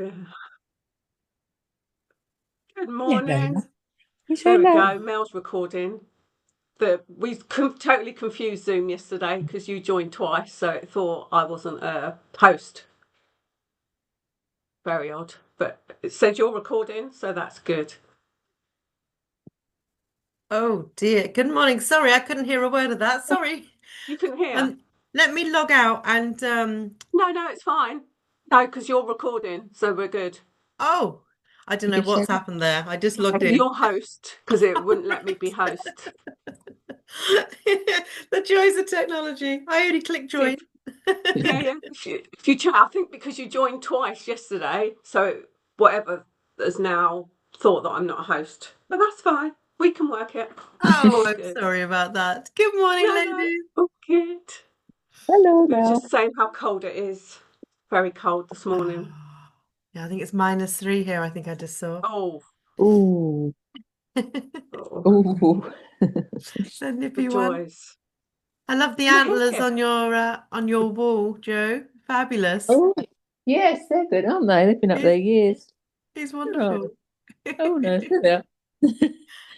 Yeah. Good Yeah, morning. Lola. It's There we hello. go. Mel's recording. We totally confused Zoom yesterday because you joined twice, so it thought I wasn't a host. Very odd. But it said you're recording, so that's good. Oh dear. Good morning. Sorry, I couldn't hear a word of that. Sorry. You can hear. Um, Let me log out and No, it's fine. No, because you're recording, so we're good. oh, I don't You know can share what's happened there. I just logged in. You're host because it wouldn't let me be host. The joys of technology. I only click See join. yeah. I think because you joined twice yesterday, so whatever has now thought that I'm not a host. But that's fine. We can work it. Oh, All I'm good. sorry about that. Good morning, No, ladies. all good. Hello, We were Mel. just saying how cold it is. Very cold this morning. Oh, yeah, I think it's -3 here, I think I just saw. Oh, Ooh, oh, ooh. The the nippy one. joys. I love the You're antlers here. on your wall, Joe. Fabulous. Oh, yes, they're good, aren't they? They've been up He's, there years. he's Oh, wonderful. oh no, there they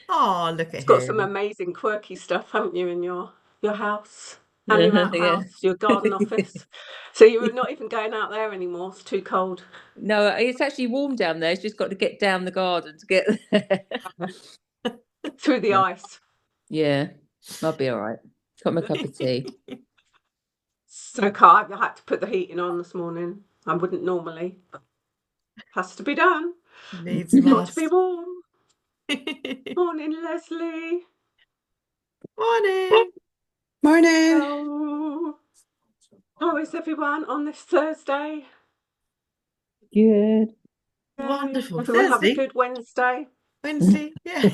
Oh, look at You've got some him. amazing quirky stuff, haven't you, in your house and your are. outhouse, your garden office. So you're not even going out there anymore. It's too cold. No, it's actually warm down there. It's just got to get down the garden to get there. Through the No. ice. Yeah, I'll be all right. Got my cup of tea. So cold. I had to put the heating on this morning. I wouldn't normally, but has to be done. Needs Got to be must. warm. Morning, Leslie. Morning. Morning. Oh, how is everyone on this Thursday? Good. Yeah, Wonderful. everyone have a Thursday, good Wednesday. Wednesday. Yeah.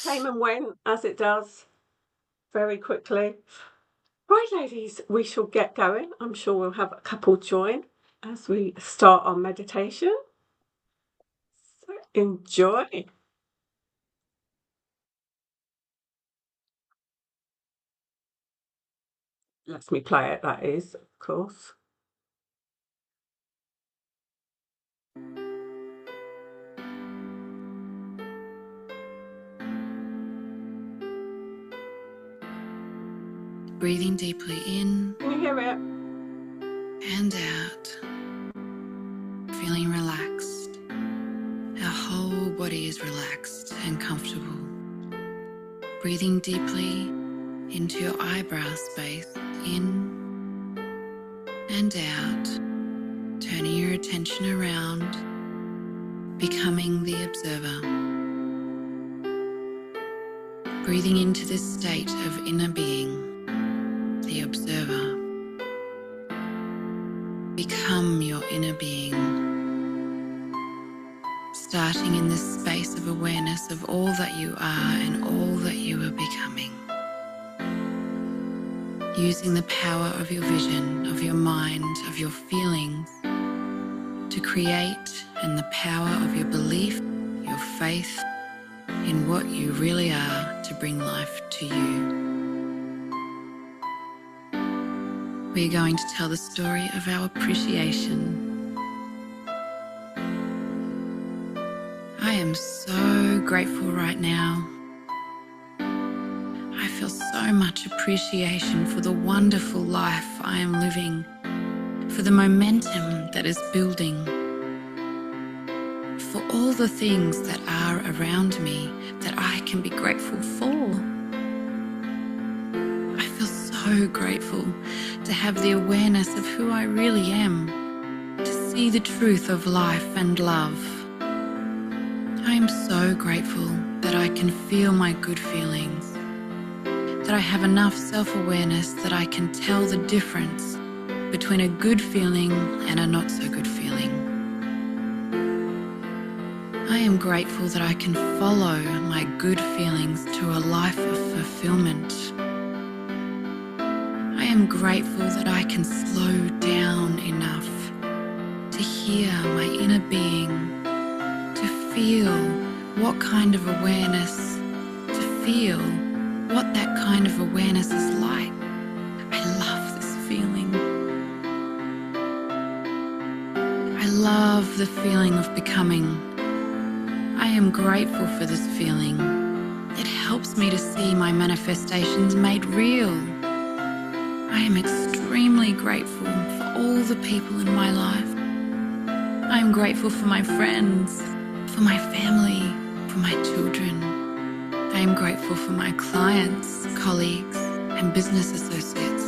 Came and went as it does very quickly. Right, ladies, we shall get going. I'm sure we'll have a couple join as we start our meditation. So enjoy. Let me play it, that is, of course. Breathing deeply in Can you hear it? and out, feeling relaxed. Our whole body is relaxed and comfortable. Breathing deeply into your eyebrow space, in and out, turning your attention around, becoming the observer. Breathing into this state of inner being, the observer. Become your inner being, starting in this space of awareness of all that you are and all that you are becoming. Using the power of your vision, of your mind, of your feelings to create, and the power of your belief, your faith in what you really are to bring life to you. We are going to tell the story of our appreciation. I am so grateful right now. I feel so much appreciation for the wonderful life I am living, for the momentum that is building, for all the things that are around me that I can be grateful for. I feel so grateful to have the awareness of who I really am, to see the truth of life and love. I am so grateful that I can feel my good feelings, that I have enough self-awareness that I can tell the difference between a good feeling and a not so good feeling. I am grateful that I can follow my good feelings to a life of fulfillment. I am grateful that I can slow down enough to hear my inner being, to feel what kind of awareness, to feel what that kind of awareness is like. I love this feeling. I love the feeling of becoming. I am grateful for this feeling. It helps me to see my manifestations made real. I am extremely grateful for all the people in my life. I am grateful for my friends, for my family, for my children. I am grateful for my clients, colleagues, and business associates.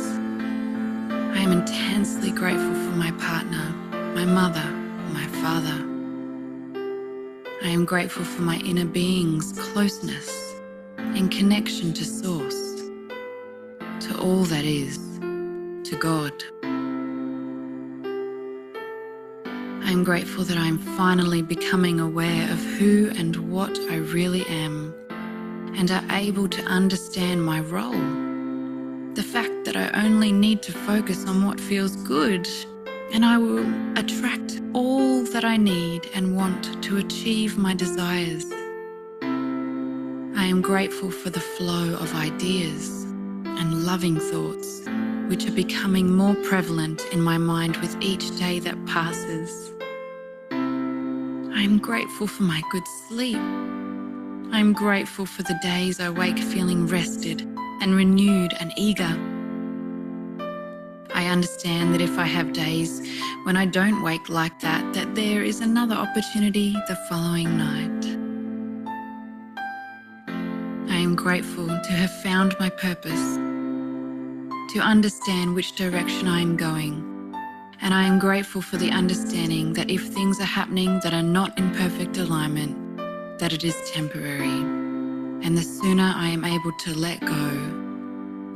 I am intensely grateful for my partner, my mother, my father. I am grateful for my inner being's closeness and connection to Source, to all that is, to God. I am grateful that I am finally becoming aware of who and what I really am and are able to understand my role. The fact that I only need to focus on what feels good and I will attract all that I need and want to achieve my desires. I am grateful for the flow of ideas and loving thoughts, which are becoming more prevalent in my mind with each day that passes. I am grateful for my good sleep. I am grateful for the days I wake feeling rested and renewed and eager. I understand that if I have days when I don't wake like that, that there is another opportunity the following night. I am grateful to have found my purpose, to understand which direction I am going. And I am grateful for the understanding that if things are happening that are not in perfect alignment, that it is temporary. And the sooner I am able to let go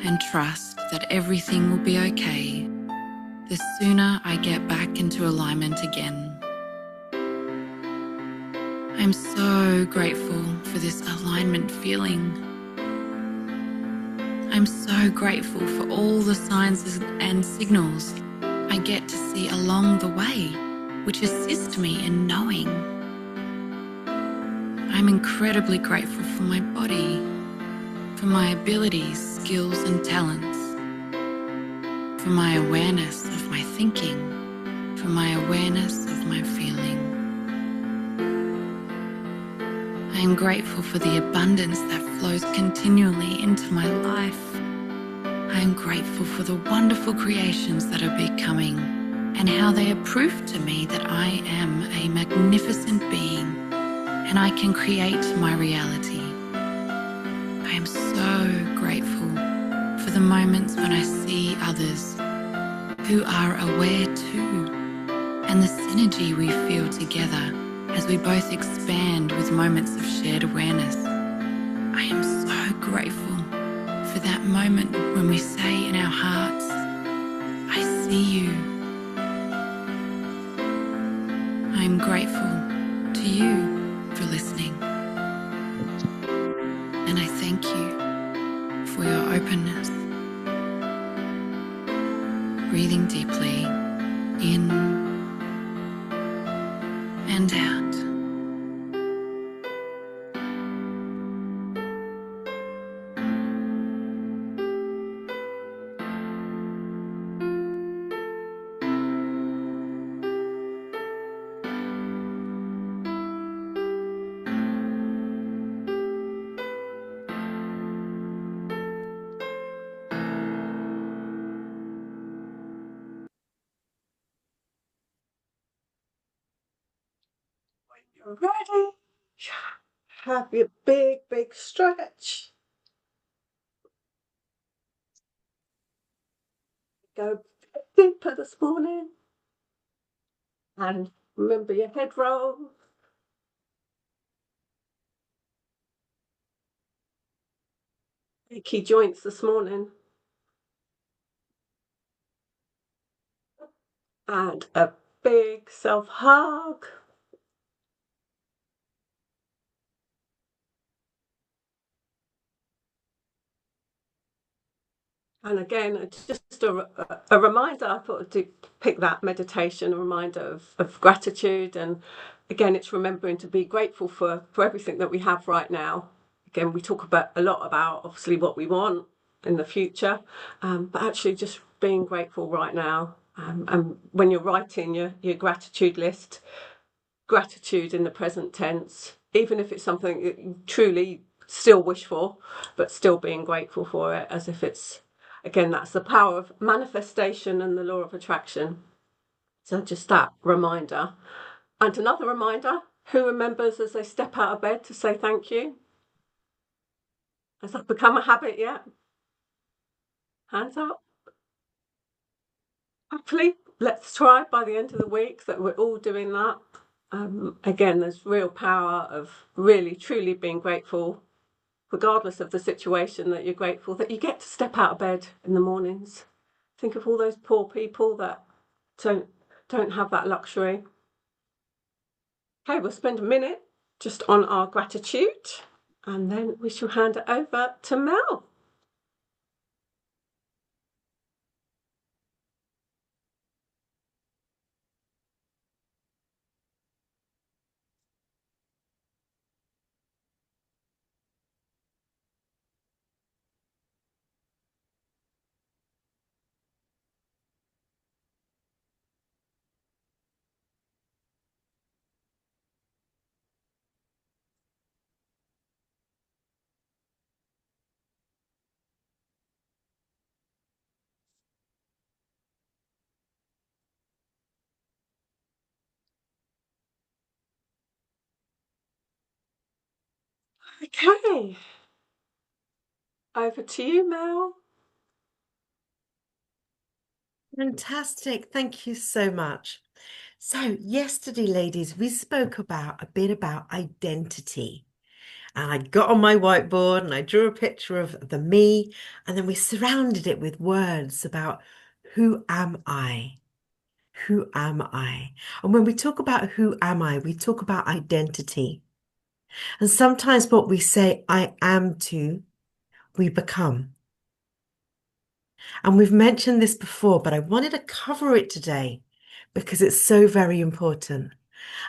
and trust that everything will be okay, the sooner I get back into alignment again. I'm so grateful for this alignment feeling. I'm so grateful for all the signs and signals I get to see along the way, which assist me in knowing. I'm incredibly grateful for my body, for my abilities, skills and talents, for my awareness of my thinking, for my awareness of my feeling. I am grateful for the abundance that flows continually into my life. I am grateful for the wonderful creations that are becoming and how they are proof to me that I am a magnificent being and I can create my reality. I am so grateful for the moments when I see others who are aware too, and the synergy we feel together as we both expand with moments of shared awareness. I am so grateful for that moment when we say in our hearts, I see you. I am grateful to you for listening. And I thank you for your openness. Breathing deeply in and out. You're ready. Have your big stretch. Go deeper this morning. And remember your head roll. Achy joints this morning. And a big self-hug. And again, just a reminder, I thought to pick that meditation, a reminder of gratitude. And again, it's remembering to be grateful for everything that we have right now. Again, we talk a lot about obviously what we want in the future, but actually just being grateful right now. And when you're writing your gratitude list, gratitude in the present tense, even if it's something that you truly still wish for, but still being grateful for it, as if it's, again, that's the power of manifestation and the law of attraction. So just that reminder. And another reminder, who remembers as they step out of bed to say thank you? Has that become a habit yet? Hands up. Hopefully, let's try by the end of the week that we're all doing that. Again, there's real power of really, truly being grateful, regardless of the situation, that you're grateful that you get to step out of bed in the mornings. Think of all those poor people that don't have that luxury. Okay, we'll spend a minute just on our gratitude, and then we shall hand it over to Mel. Okay, over to you, Mel. Fantastic. Thank you so much. So yesterday, ladies, we spoke a bit about identity. And I got on my whiteboard and I drew a picture of the me, and then we surrounded it with words about who am I? Who am I? And when we talk about who am I, we talk about identity. And sometimes what we say I am to, we become. And we've mentioned this before, but I wanted to cover it today because it's so very important.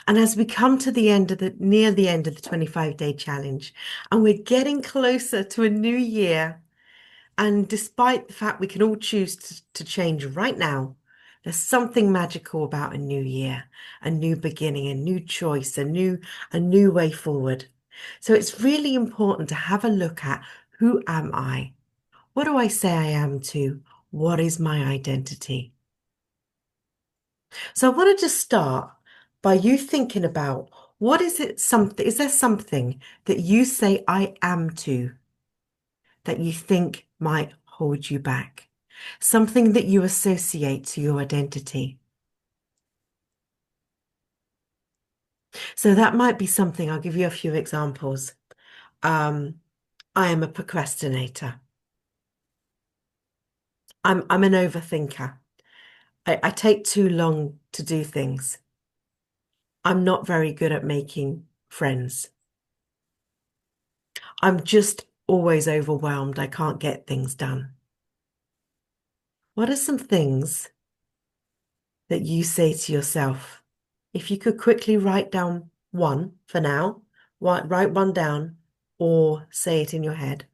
And as we come to near the end of the 25-day challenge, and we're getting closer to a new year, and despite the fact we can all choose to change right now, there's something magical about a new year, a new beginning, a new choice, a new way forward. So it's really important to have a look at, who am I? What do I say I am to? What is my identity? So I want to just start by you thinking about, what is there something that you say I am to that you think might hold you back? Something that you associate to your identity. So that might be something, I'll give you a few examples. I am a procrastinator. I'm an overthinker. I take too long to do things. I'm not very good at making friends. I'm just always overwhelmed. I can't get things done. What are some things that you say to yourself? If you could quickly write down one for now, write one down or say it in your head.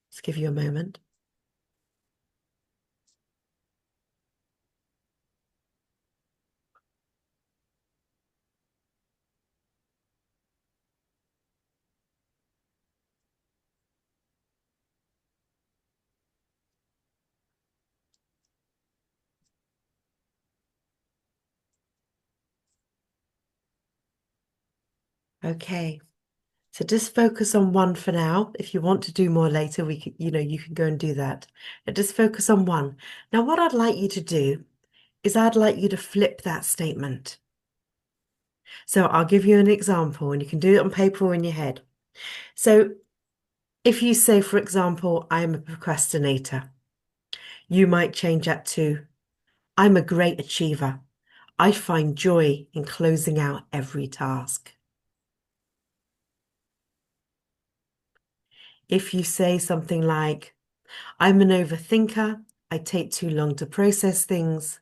Let's give you a moment. Okay. So just focus on one for now. If you want to do more later, you can go and do that. But just focus on one. Now, what I'd like you to do is I'd like you to flip that statement. So I'll give you an example, and you can do it on paper or in your head. So if you say, for example, I'm a procrastinator, you might change that to, I'm a great achiever. I find joy in closing out every task. If you say something like, I'm an overthinker, I take too long to process things,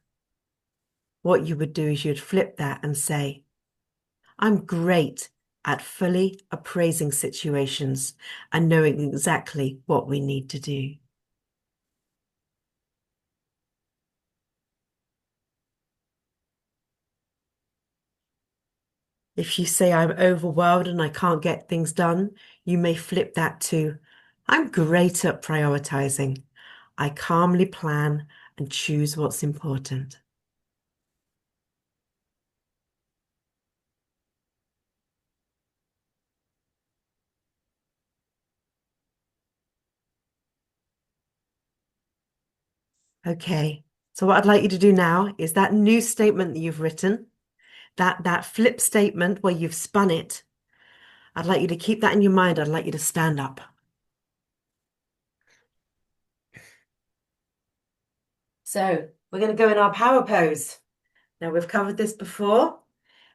what you would do is you'd flip that and say, I'm great at fully appraising situations and knowing exactly what we need to do. If you say I'm overwhelmed and I can't get things done, you may flip that to I'm great at prioritizing. I calmly plan and choose what's important. Okay, so what I'd like you to do now is that new statement that you've written, that flip statement where you've spun it, I'd like you to keep that in your mind. I'd like you to stand up. So we're going to go in our power pose. Now we've covered this before.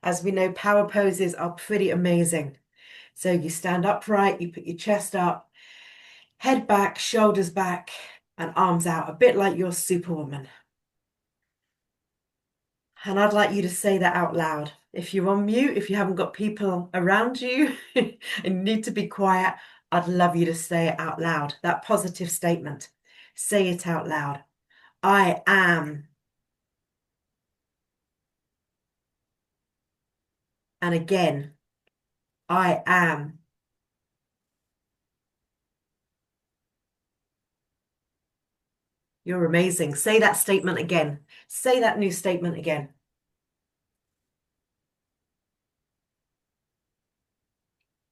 As we know, power poses are pretty amazing. So you stand upright, you put your chest up, head back, shoulders back, and arms out, a bit like you're Superwoman. And I'd like you to say that out loud. If you're on mute, if you haven't got people around you and you need to be quiet, I'd love you to say it out loud. That positive statement. Say it out loud. I am. And again, I am. You're amazing. Say that statement again. Say that new statement again.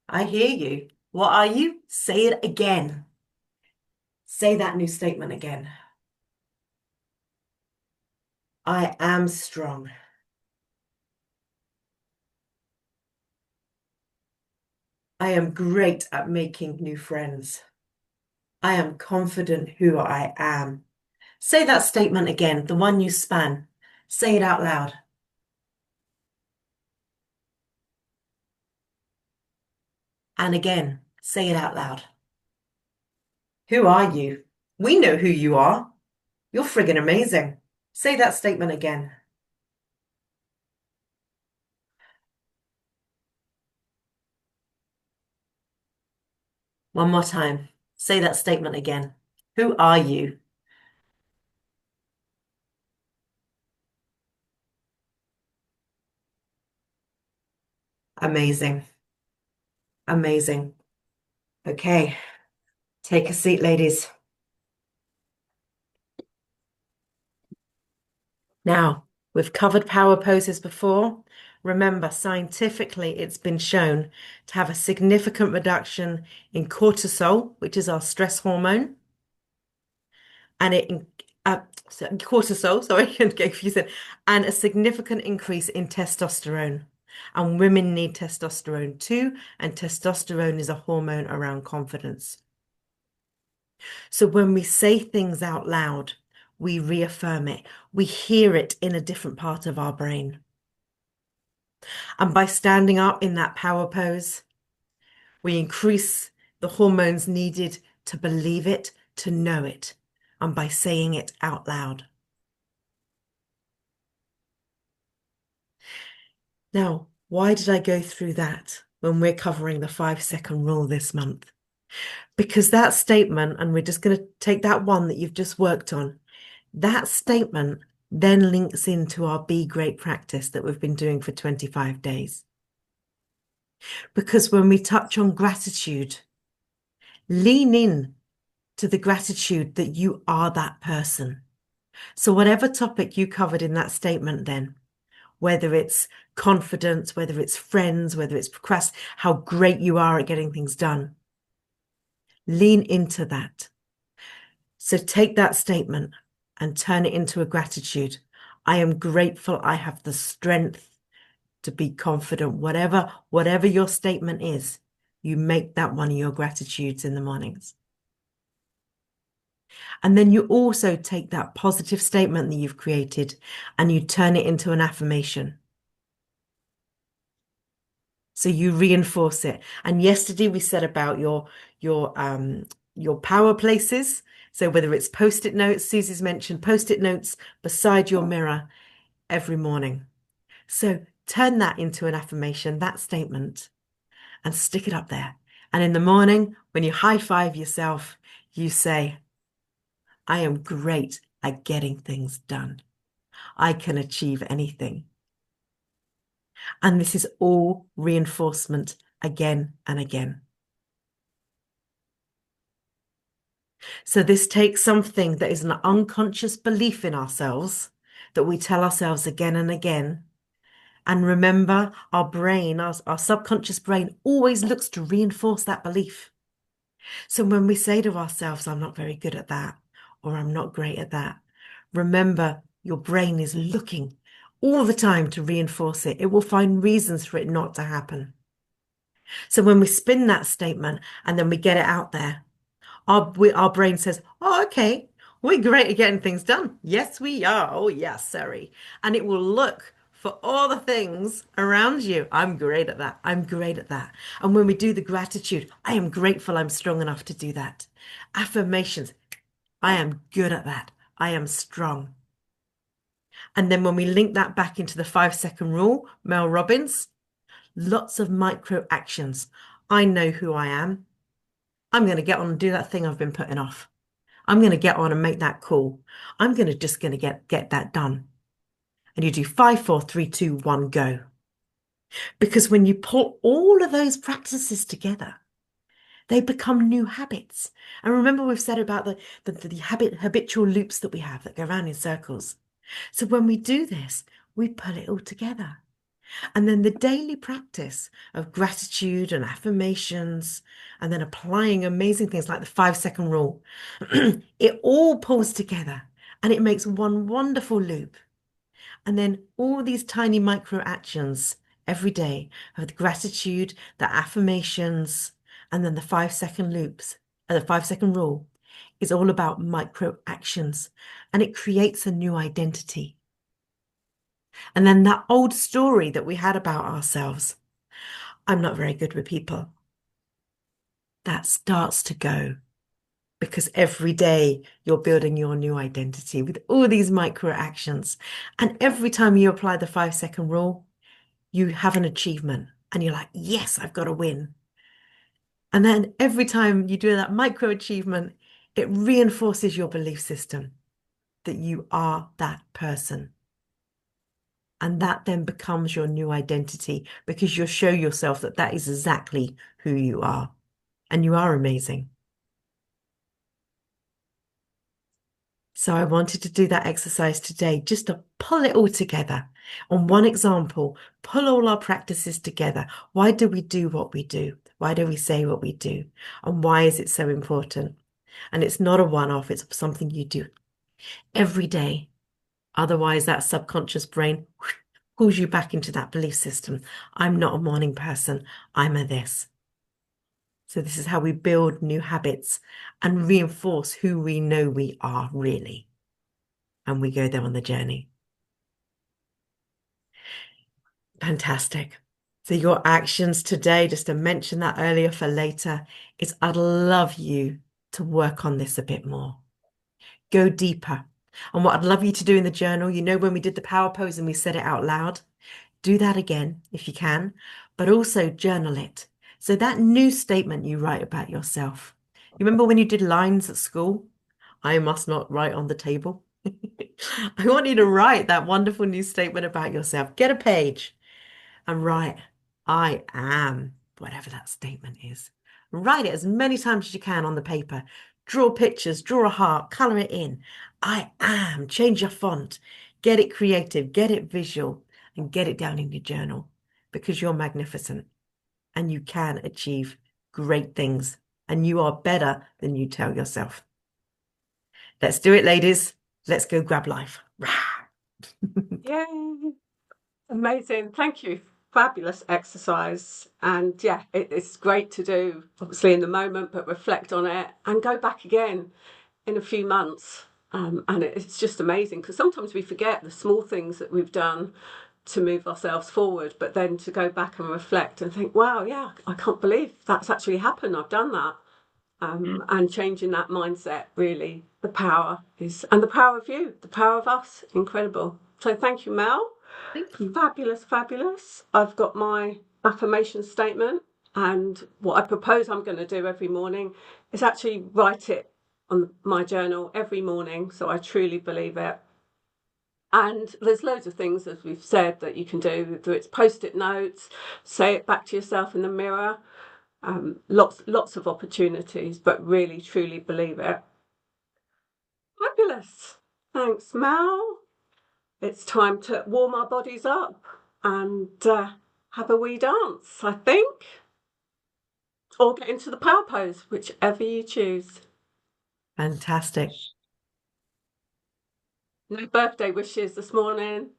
I hear you. What are you? Say it again. Say that new statement again. I am strong. I am great at making new friends. I am confident who I am. Say that statement again, the one you span. Say it out loud. And again, say it out loud. Who are you? We know who you are. You're friggin' amazing. Say that statement again. One more time. Say that statement again. Who are you? Amazing. Amazing. Okay, take a seat, ladies. Now, we've covered power poses before. Remember, scientifically, it's been shown to have a significant reduction in cortisol, which is our stress hormone, and cortisol, sorry, I get confused, and a significant increase in testosterone. And women need testosterone too, and testosterone is a hormone around confidence. So when we say things out loud, we reaffirm it. We hear it in a different part of our brain. And by standing up in that power pose, we increase the hormones needed to believe it, to know it, and by saying it out loud. Now, why did I go through that when we're covering the 5-second rule this month? Because that statement, and we're just going to take that one that you've just worked on, that statement then links into our Be Great practice that we've been doing for 25 days. Because when we touch on gratitude, lean in to the gratitude that you are that person. So whatever topic you covered in that statement then, whether it's confidence, whether it's friends, whether it's how great you are at getting things done, lean into that. So take that statement and turn it into a gratitude. I am grateful I have the strength to be confident. Whatever your statement is, you make that one of your gratitudes in the mornings. And then you also take that positive statement that you've created and you turn it into an affirmation. So you reinforce it. And yesterday we said about your power places. So whether it's post-it notes, Susie's mentioned post-it notes beside your mirror every morning. So turn that into an affirmation, that statement, and stick it up there. And in the morning, when you high five yourself, you say, I am great at getting things done. I can achieve anything. And this is all reinforcement again and again. So this takes something that is an unconscious belief in ourselves that we tell ourselves again and again. And remember, our brain, our subconscious brain always looks to reinforce that belief. So when we say to ourselves, I'm not very good at that, or I'm not great at that, remember your brain is looking all the time to reinforce it. It will find reasons for it not to happen. So when we spin that statement and then we get it out there, our brain says, oh, okay, we're great at getting things done. Yes, we are. Oh, yes, sorry. And it will look for all the things around you. I'm great at that. I'm great at that. And when we do the gratitude, I am grateful I'm strong enough to do that. Affirmations, I am good at that. I am strong. And then when we link that back into the 5-second rule, Mel Robbins, lots of micro actions. I know who I am. I'm going to get on and do that thing I've been putting off. I'm going to get on and make that call. I'm going to get that done. And you do 5, 4, 3, 2, 1, go. Because when you pull all of those practices together, they become new habits. And remember, we've said about the habitual loops that we have that go around in circles. So when we do this, we pull it all together. And then the daily practice of gratitude and affirmations, and then applying amazing things like the 5-second rule, it all pulls together and it makes one wonderful loop. And then all these tiny micro actions every day of the gratitude, the affirmations, and then the 5-second loops, the 5-second rule is all about micro actions, and it creates a new identity. And then that old story that we had about ourselves, I'm not very good with people, that starts to go, because every day you're building your new identity with all these micro actions. And every time you apply the 5-second rule, you have an achievement and you're like, yes, I've got a win. And then every time you do that micro achievement, it reinforces your belief system that you are that person. And that then becomes your new identity, because you show yourself that that is exactly who you are. And you are amazing. So I wanted to do that exercise today, just to pull it all together. On one example, pull all our practices together. Why do we do what we do? Why do we say what we do? And why is it so important? And it's not a one-off, it's something you do every day. Otherwise, that subconscious brain pulls you back into that belief system. I'm not a morning person, I'm a this. So this is how we build new habits and reinforce who we know we are really. And we go there on the journey. Fantastic. So your actions today, just to mention that earlier for later, is I'd love you to work on this a bit more. Go deeper. And what I'd love you to do in the journal, you know, when we did the power pose and we said it out loud, do that again if you can, but also journal it. So that new statement you write about yourself. You remember when you did lines at school? I must not write on the table. I want you to write that wonderful new statement about yourself. Get a page and write, I am, whatever that statement is. Write it as many times as you can on the paper. Draw pictures, draw a heart, color it in. I am, change your font, get it creative, get it visual, and get it down in your journal, because you're magnificent and you can achieve great things, and you are better than you tell yourself. Let's do it, ladies. Let's go grab life. Yay! Amazing. Thank you. Fabulous exercise. And yeah, it's great to do, obviously, in the moment, but reflect on it and go back again in a few months. And it's just amazing, because sometimes we forget the small things that we've done to move ourselves forward, but then to go back and reflect and think, wow, yeah, I can't believe that's actually happened. I've done that. And changing that mindset, really, the power is, and the power of you, the power of us, incredible. So thank you, Mel. Thank you. Fabulous, fabulous. I've got my affirmation statement, and what I propose I'm going to do every morning is actually write it on my journal every morning, so I truly believe it. And there's loads of things, as we've said, that you can do. Whether it's post-it notes, say it back to yourself in the mirror. Lots of opportunities, but really, truly believe it. Fabulous. Thanks, Mel. It's time to warm our bodies up and have a wee dance, I think. Or get into the power pose, whichever you choose. Fantastic. No birthday wishes this morning.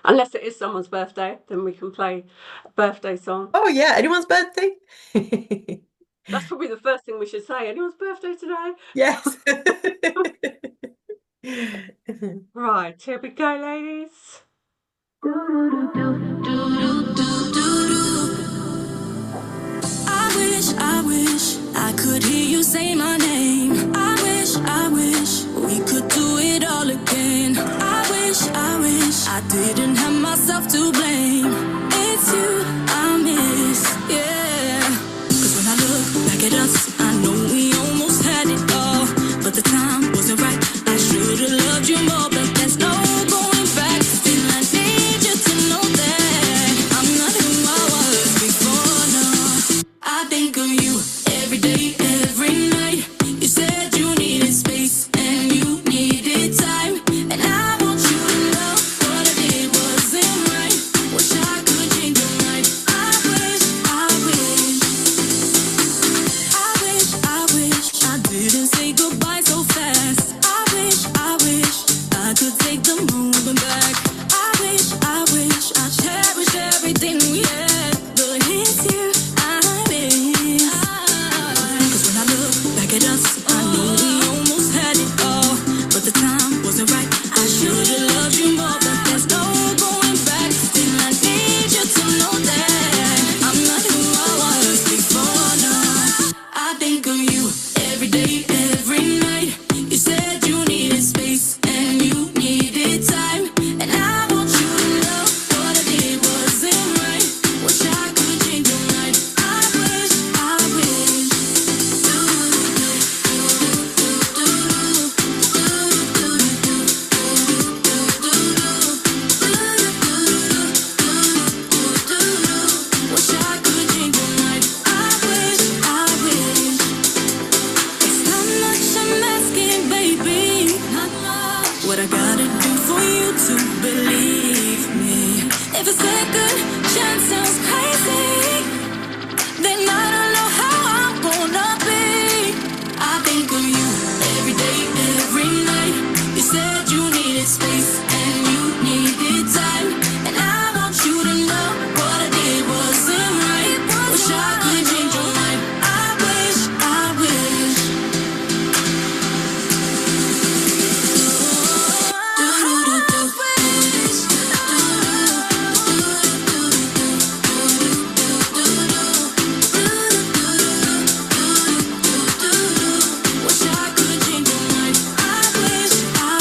Unless it is someone's birthday, then we can play a birthday song. Oh, yeah. Anyone's birthday? That's probably the first thing we should say. Anyone's birthday today? Yes. Right, here we go, ladies. I wish I could hear you say my name. I wish we could do it all again. I wish I didn't have myself to blame. It's you I miss, yeah. 'Cause when I look back at us, I know we almost had it all, but the time wasn't right. I should have loved you more, but there's no going back. Still, I need you to know that I'm not who I was before, no. I think of you every day, every night. You said you needed space and you needed time, and I want you to know what I did wasn't right. Wish I could change your mind. I wish I didn't say goodbye so fast. I wish I could take the moment back. I wish I cherished everything we had, but it's you I miss. 'Cause when I look back at us, I know we almost had it all, but the time wasn't right. I should have loved you more, but there's no going back. Still, I need you to know that I'm not who I was before, no. I think of you every day, every night. You said you needed space and you needed time, and I want you to know what I did wasn't right. Wish I could change your mind. I wish. Wish I could change your mind. I wish. It's not much I'm asking, baby. Not much. What I gotta do for you to believe me? If a second chance sounds crazy, then I don't know how I'm gonna be. I think of you every day, every night. You said you needed space and you needed time, and I want you to know what I did wasn't right. Wish I could change your mind. I wish. Wish I could change your mind. I wish. I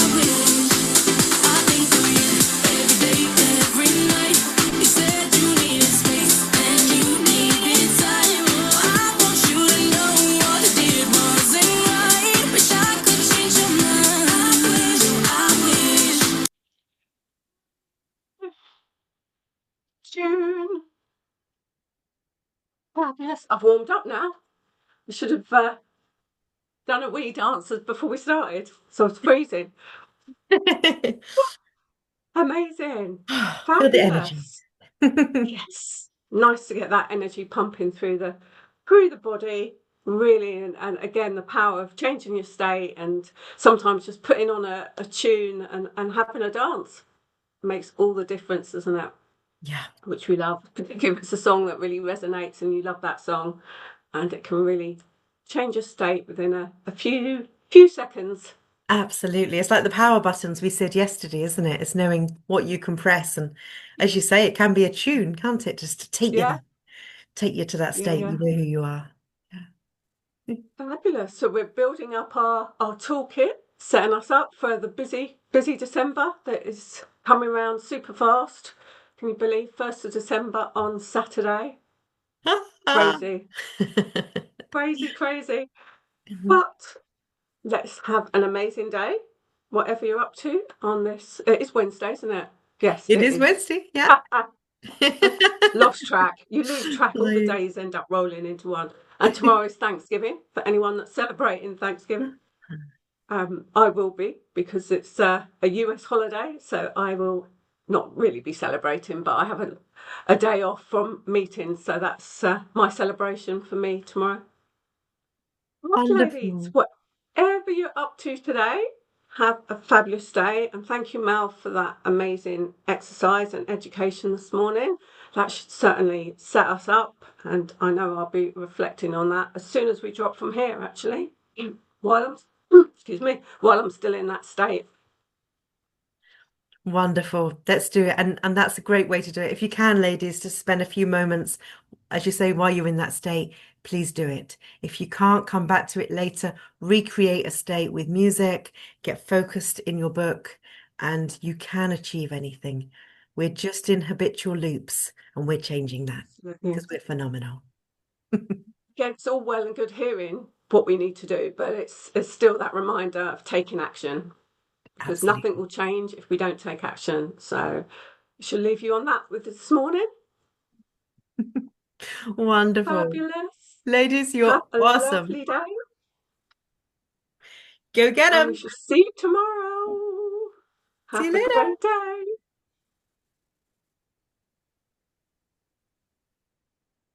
think of you every day, every night. You said you needed space and you needed time. I want you to know what I did wasn't right. Wish I could change your mind. I wish. June. Fabulous. I've warmed up now. I should have done a wee dance before we started, so it's freezing. Amazing. Feel the energy. Fabulous. Yes. Nice to get that energy pumping through the body, really, and again the power of changing your state and sometimes just putting on a tune and having a dance makes all the difference, doesn't it? Yeah. Which we love, particularly if it's a song that really resonates and you love that song, and it can really change your state within a few seconds. Absolutely. It's like the power buttons we said yesterday, isn't it? It's knowing what you can press. And as you say, it can be a tune, can't it? Just to take you Yeah. there, take you to that state. Yeah. You know who you are. Fabulous. So we're building up our toolkit, setting us up for the busy December that is coming around super fast. Can you believe 1st of December on Saturday? Crazy. Crazy. But let's have an amazing day. whatever you're up to on this. It's Wednesday, isn't it? Yes, It it is is. Wednesday, yeah. Lost track. You lose track. All the Like, days end up rolling into one. And tomorrow is Thanksgiving for anyone that's celebrating Thanksgiving. I will be, because it's a US holiday, so I will not really be celebrating, but I have a day off from meetings, so that's my celebration for me tomorrow. Lovely, ladies. wonderful. Whatever you're up to today, have a fabulous day, and thank you, Mel, for that amazing exercise and education this morning. That should certainly set us up, and I know I'll be reflecting on that as soon as we drop from here, actually, while I'm still in that state. Wonderful. Let's do it. And that's a great way to do it. If you can, ladies, just spend a few moments, as you say, while you're in that state, please do it. If you can't, come back to it later, recreate a state with music, get focused in your book, and you can achieve anything. We're just in habitual loops, and we're changing that because we're phenomenal. Again, it's all well and good hearing what we need to do, but it's still that reminder of taking action, because Absolutely. nothing will change if we don't take action. So I shall leave you on that with this morning. Wonderful. Fabulous. Ladies, you're Have a awesome. lovely day. Go get And we them. shall see you tomorrow. See you Have a later. great day.